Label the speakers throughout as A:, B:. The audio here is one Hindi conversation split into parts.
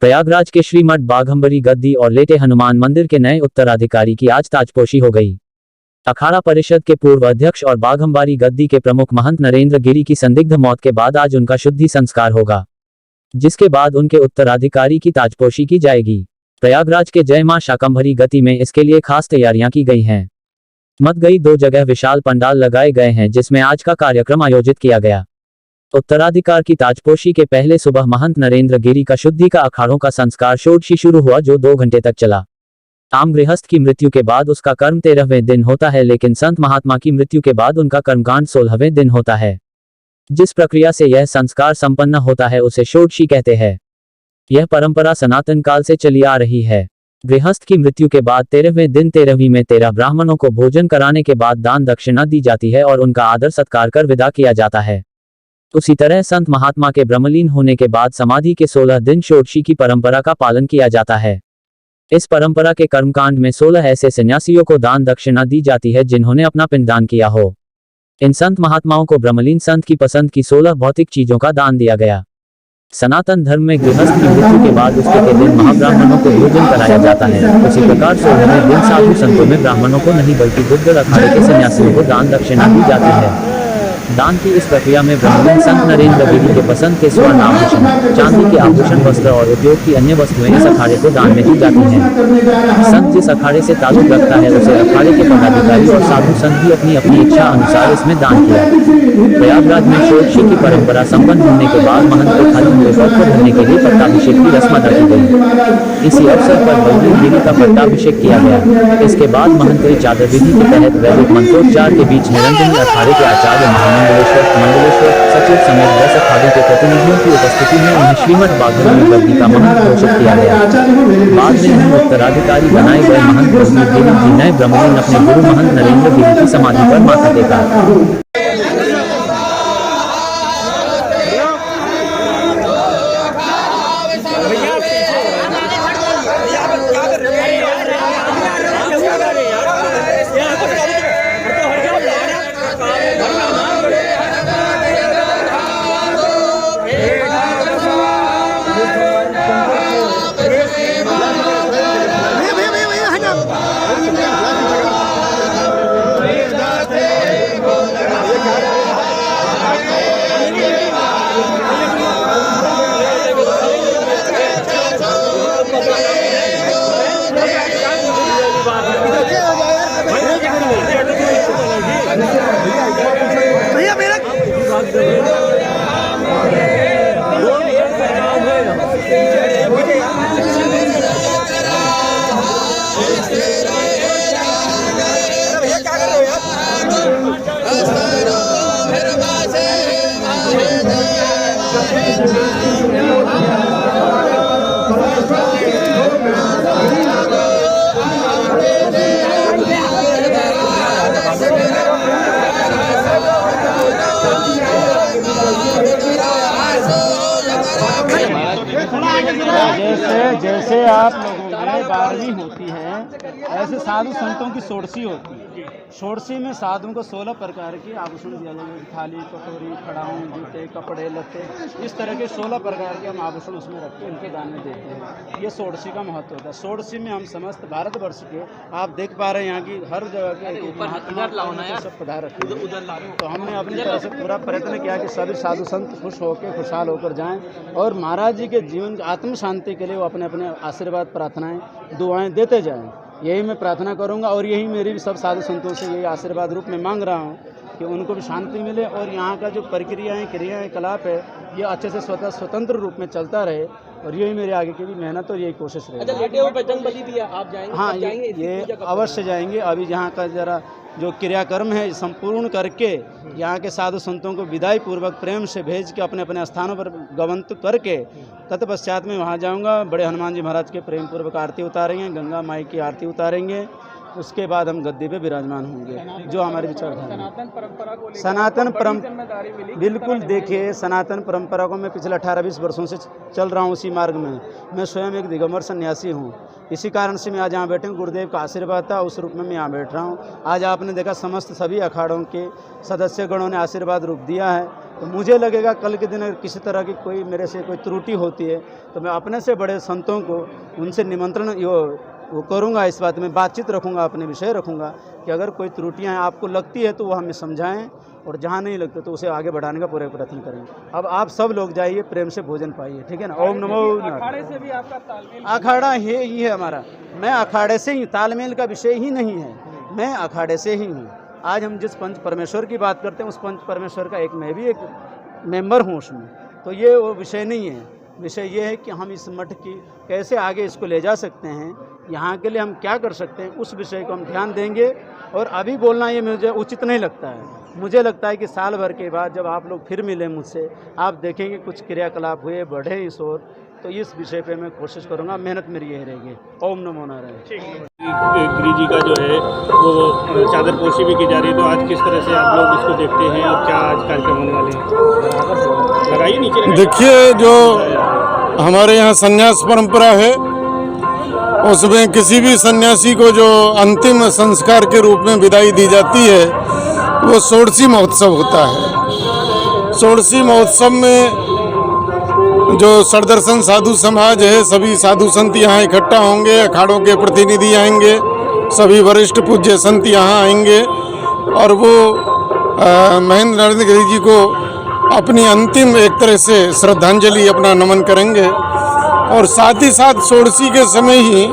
A: प्रयागराज के श्रीमठ बाघंबरी गद्दी और लेटे हनुमान मंदिर के नए उत्तराधिकारी की आज ताजपोशी हो गई। अखाड़ा परिषद के पूर्व अध्यक्ष और बाघंबारी गद्दी के प्रमुख महंत नरेंद्र गिरी की संदिग्ध मौत के बाद आज उनका शुद्धि संस्कार होगा, जिसके बाद उनके उत्तराधिकारी की ताजपोशी की जाएगी। प्रयागराज के जय मां शाकंभरी गद्दी में इसके लिए खास तैयारियां की गई हैं। मत गई 2 जगह विशाल पंडाल लगाए गए हैं, जिसमें आज का कार्यक्रम आयोजित किया गया। उत्तराधिकार की ताजपोशी के पहले सुबह महंत नरेंद्र गिरी का शुद्धि का अखाड़ों का संस्कार षोडशी शुरू हुआ, जो 2 घंटे तक चला। आम गृहस्थ की मृत्यु के बाद उसका कर्म 13वें दिन होता है, लेकिन संत महात्मा की मृत्यु के बाद उनका कर्मकांड 16वें दिन होता है। जिस प्रक्रिया से यह संस्कार संपन्न होता है उसे षोडशी कहते हैं। यह परंपरा सनातन काल से चली आ रही है। गृहस्थ की मृत्यु के बाद 13वें दिन 13वीं में 13 ब्राह्मणों को भोजन कराने के बाद दान दक्षिणा दी जाती है और उनका आदर सत्कार कर विदा किया जाता है। उसी तरह संत महात्मा के ब्रह्मलीन होने के बाद समाधि के 16 दिन षोडशी की परंपरा का पालन किया जाता है। इस परंपरा के कर्मकांड में 16 ऐसे सन्यासियों को दान दक्षिणा दी जाती है जिन्होंने अपना पिंडदान किया हो। इन संत महात्माओं को ब्रह्मलीन संत की पसंद की 16 भौतिक चीजों का दान दिया गया। सनातन धर्म में गृहस्थ की मृत्यु के बाद उसके के दिन महाब्राह्मणों को भोजन कराया जाता है। उसी प्रकार 16वें दिन साधु संतों में ब्राह्मणों को नहीं बल्कि दुर्गढ़ अखाड़े के सन्यासियों को दान दक्षिणा दी जाती है। दान की इस प्रक्रिया में ब्रह्मलीन संत नरेंद्र गिरी के पसंद के स्वर्ण आभूषण, चांदी के आभूषण, वस्त्र और उद्योग की अन्य वस्तुएं इस अखाड़े को दान में दी जाती हैं। संत जिस अखाड़े से ताल्लुक रखता है उसे अखाड़े के पदाधिकारी और साधु संत भी अपनी अपनी इच्छा अनुसार इसमें दान किया। प्रयागराज में षोडशी की परंपरा संपन्न होने के बाद महंत को खाली हुए पद को भरने के लिए पट्टाभिषेक की रस्म अदा की गई। इसी अवसर पर बलवीर गिरी का पट्टाभिषेक किया गया। इसके बाद महंत की चादर विधि के तहत वैदिक मंत्रोच्चार के बीच निरंजनी अखाड़े के आचार्य मंडलेश्वर सचिव समेत 10 अखाड़ों के प्रतिनिधियों की उपस्थिति में उन्हें श्रीमठ बाघंबरी गद्दी का महंत घोषित किया गया। बाद में उन्हें उत्तराधिकारी बनाए गए महंत बलवीर गिरी जी नए ब्रह्मलीन अपने गुरु महंत नरेंद्र गिरी की समाधि पर माथा टेका।
B: जैसे आप लोगों में 12वीं होती है, ऐसे साधु संतों की षोडशी होती है। षोडशी में साधुओं को 16 प्रकार के आभूषण दिया जाएगा। थाली, कटोरी, खड़ाऊँ, जूते, कपड़े, लत्ते, इस तरह के 16 प्रकार के हम आभूषण उसमें रख के उनके दान में देते हैं। ये षोडशी का महत्व होता है। षोडशी में हम समस्त भारतवर्ष के, आप देख पा रहे हैं यहाँ की हर जगह के महात्मा सब पधार रखे हैं। तो हमने अपनी तरफ से पूरा प्रयत्न किया कि सभी साधु संत खुश होकर, खुशहाल होकर जाएँ और महाराज जी के जीवन आत्म शांति के लिए वो अपने अपने आशीर्वाद, प्रार्थनाएँ, दुआएँ देते जाएँ। यही मैं प्रार्थना करूंगा और यही मेरी भी सब साधु संतों से यही आशीर्वाद रूप में मांग रहा हूं कि उनको भी शांति मिले और यहाँ का जो प्रक्रियाएँ, क्रियाएँ, कलाप है, ये अच्छे से स्वतंत्र रूप में चलता रहे और यही मेरे आगे की भी मेहनत और यही कोशिश रहेगी।
C: अच्छा, लेटे हुए बजरंग बली भी आप जाएंगे?
B: हाँ, ये अवश्य जाएंगे। अभी यहाँ का जरा जो क्रियाक्रम है संपूर्ण करके यहाँ के साधु संतों को विदाई पूर्वक प्रेम से भेज के अपने अपने स्थानों पर गवंत करके तत्पश्चात में वहाँ जाऊँगा। बड़े हनुमान जी महाराज के प्रेम पूर्वक आरती उतारेंगे, गंगा माई की आरती उतारेंगे उसके बाद हम गद्दी पे विराजमान होंगे, जो हमारी विचारधारा है।
C: सनातन परंपरा को लेकर
B: सनातन परंपरा
C: जिम्मेदारी मिली।
B: बिल्कुल, देखिए सनातन परंपरा को मैं पिछले 18-20 वर्षों से चल रहा हूँ उसी मार्ग में। मैं स्वयं एक दिगंबर सन्यासी हूँ, इसी कारण से मैं आज यहाँ बैठे हूँ। गुरुदेव का आशीर्वाद था, उस रूप में मैं यहाँ बैठ रहा हूँ। आज आपने देखा समस्त सभी अखाड़ों के सदस्यगणों ने आशीर्वाद रूप दिया है, तो मुझे लगेगा कल के दिन अगर किसी तरह की कोई मेरे से कोई त्रुटि होती है तो मैं अपने से बड़े संतों को उनसे निमंत्रण वो करूँगा, इस बात में बातचीत रखूँगा, अपने विषय रखूँगा कि अगर कोई त्रुटियाँ आपको लगती है तो वो हमें समझाएं, और जहाँ नहीं लगता तो उसे आगे बढ़ाने का पूरा प्रयत्न करेंगे। अब आप सब लोग जाइए, प्रेम से भोजन पाइए, ठीक है ना। ओम नमो
C: अखाड़े से भी आपका तालमेल?
B: अखाड़ा ही है हमारा, मैं अखाड़े से ही, तालमेल का विषय ही नहीं है, मैं अखाड़े से ही हूँ। आज हम जिस पंच परमेश्वर की बात करते हैं उस पंच परमेश्वर का मैं भी एक मेंबर हूँ उसमें, तो ये वो विषय नहीं है। विषय ये है कि हम इस मठ की कैसे आगे इसको ले जा सकते हैं, यहाँ के लिए हम क्या कर सकते हैं, उस विषय को हम ध्यान देंगे। और अभी बोलना ये मुझे उचित नहीं लगता है। मुझे लगता है कि साल भर के बाद जब आप लोग फिर मिलें मुझसे, आप देखेंगे कुछ क्रियाकलाप हुए, बढ़े इस ओर, तो इस विषय पे मैं कोशिश करूँगा, मेहनत मेरी यही रहेगी। ओम नमो नारायण।
D: गिरी जी का जो है वो चादर पोशी भी की जा रही है, तो आज किस तरह से आप लोग इसको देखते हैं और क्या आज कार्यक्रम होने वाले हैं? लगाइए नीचे।
E: देखिए, जो हमारे यहाँ संन्यास परंपरा है उसमें किसी भी सन्यासी को जो अंतिम संस्कार के रूप में विदाई दी जाती है वो षोडशी महोत्सव होता है। षोडशी महोत्सव में जो सड़दर्शन साधु समाज है, सभी साधु संत यहाँ इकट्ठा होंगे, अखाड़ों के प्रतिनिधि आएंगे, सभी वरिष्ठ पूज्य संत यहाँ आएंगे और वो महेंद्र नरेंद्र गिरी जी को अपनी अंतिम एक तरह से श्रद्धांजलि, अपना नमन करेंगे। और साथ ही साथ षोडशी के समय ही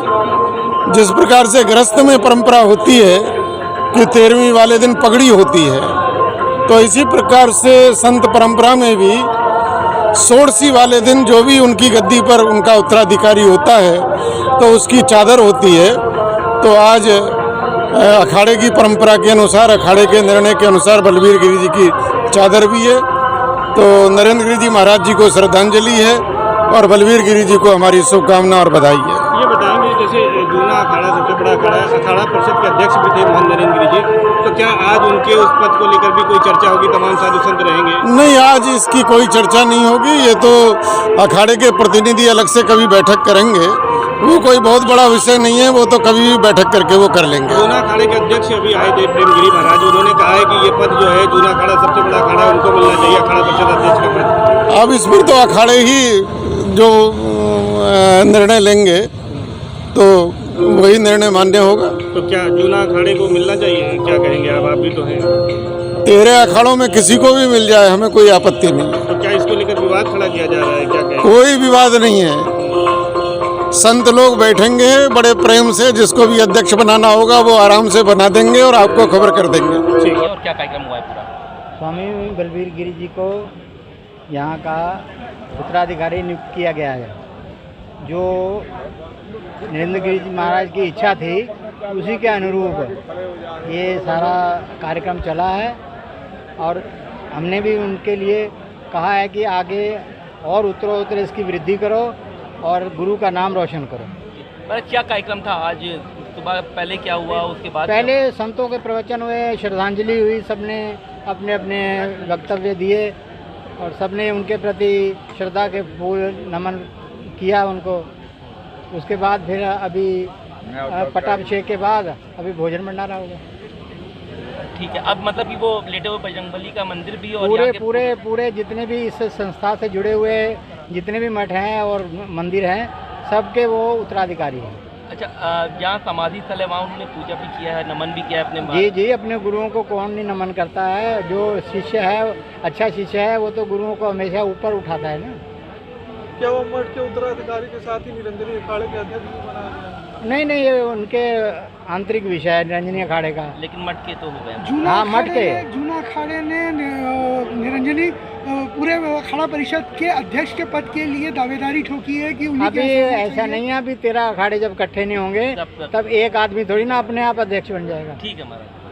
E: जिस प्रकार से गृहस्थ में परंपरा होती है कि 13वीं वाले दिन पगड़ी होती है, तो इसी प्रकार से संत परंपरा में भी षोडशी वाले दिन जो भी उनकी गद्दी पर उनका उत्तराधिकारी होता है तो उसकी चादर होती है। तो आज अखाड़े की परंपरा के अनुसार, अखाड़े के निर्णय के अनुसार बलवीर गिरी जी की चादर भी है। तो नरेंद्र गिरी जी महाराज जी को श्रद्धांजलि है और बलवीर गिरी जी को हमारी शुभकामना और बधाई है।
D: ये बताएंगे, जैसे जूना अखाड़ा सबसे बड़ा अखाड़ा है, अखाड़ा परिषद के अध्यक्ष भी थे महंत नरेंद्र गिरी जी, तो क्या आज उनके उस पद को लेकर भी कोई चर्चा होगी? तमाम साधु संत रहेंगे? नहीं, आज इसकी कोई चर्चा नहीं होगी। ये तो अखाड़े के प्रतिनिधि अलग से कभी बैठक करेंगे, वो कोई बहुत बड़ा विषय नहीं है, वो तो कभी भी बैठक करके वो कर लेंगे। जूना अखाड़े के अध्यक्ष अभी आए थे प्रेम गिरी महाराज, उन्होंने कहा है कि ये पद जो है जूना अखाड़ा सबसे बड़ा अखाड़ा, उनको मिलना चाहिए अखाड़ा परिषद अध्यक्ष का पद। अब इस पर तो अखाड़े ही जो निर्णय लेंगे तो वही निर्णय मान्य होगा। तो क्या जूना अखाड़े को मिलना चाहिए? क्या कहेंगे आप भी तो हैं। 13 अखाड़ों में किसी को भी मिल जाए, हमें कोई आपत्ति नहीं। तो क्या इसको लेकर विवाद खड़ा किया जा रहा है? क्या कहेंगे? कोई विवाद नहीं है। संत लोग बैठेंगे बड़े प्रेम से, जिसको भी अध्यक्ष बनाना होगा वो आराम से बना देंगे और आपको खबर कर देंगे।
C: और क्या कार्यक्रम हुआ है पूरा?
F: स्वामी बलवीर गिरी जी को यहाँ का उत्तराधिकारी नियुक्त किया गया है। जो नरेंद्र गिरी जी महाराज की इच्छा थी उसी के अनुरूप ये सारा कार्यक्रम चला है और हमने भी उनके लिए कहा है कि आगे और उत्तरोत्तर इसकी वृद्धि करो और गुरु का नाम रोशन करो।
C: पर क्या कार्यक्रम था आज सुबह? पहले क्या हुआ, उसके बाद?
F: पहले संतों के प्रवचन हुए, श्रद्धांजलि हुई, सबने अपने अपने वक्तव्य दिए और सबने उनके प्रति श्रद्धा के फूल नमन किया उनको। उसके बाद फिर अभी पट्टाभिषेक के बाद अभी भोजन भंडारा होगा।
C: ठीक है, अब मतलब कि वो लेटे हुए बजरंगबली का मंदिर भी और
F: पूरे जितने भी इस संस्था से जुड़े हुए जितने भी मठ हैं और मंदिर हैं, सबके वो उत्तराधिकारी हैं।
C: अच्छा, जहाँ समाधि स्थल है वहाँ उन्होंने पूजा भी किया है, नमन भी किया है अपने?
F: जी, अपने गुरुओं को कौन नहीं नमन करता है। जो शिष्य है, अच्छा शिष्य है, वो तो गुरुओं को हमेशा ऊपर उठाता है ना।
G: क्या वो मठ के उत्तराधिकारी के साथ ही निरंजनी अखाड़े के अध्यक्ष भी बनाया गया?
F: नहीं, ये उनके आंतरिक विषय है निरंजनी अखाड़े का।
C: लेकिन मठ के तो हो गए।
F: हाँ, मठ के
G: जूना अखाड़े ने निरंजनी पूरे अखाड़ा परिषद के अध्यक्ष के पद के लिए दावेदारी ठोकी है कि
F: अभी ऐसा नहीं है। अभी 13 अखाड़े जब इकट्ठे नहीं होंगे तब एक आदमी थोड़ी ना अपने आप अध्यक्ष बन जाएगा।
C: ठीक है महाराज।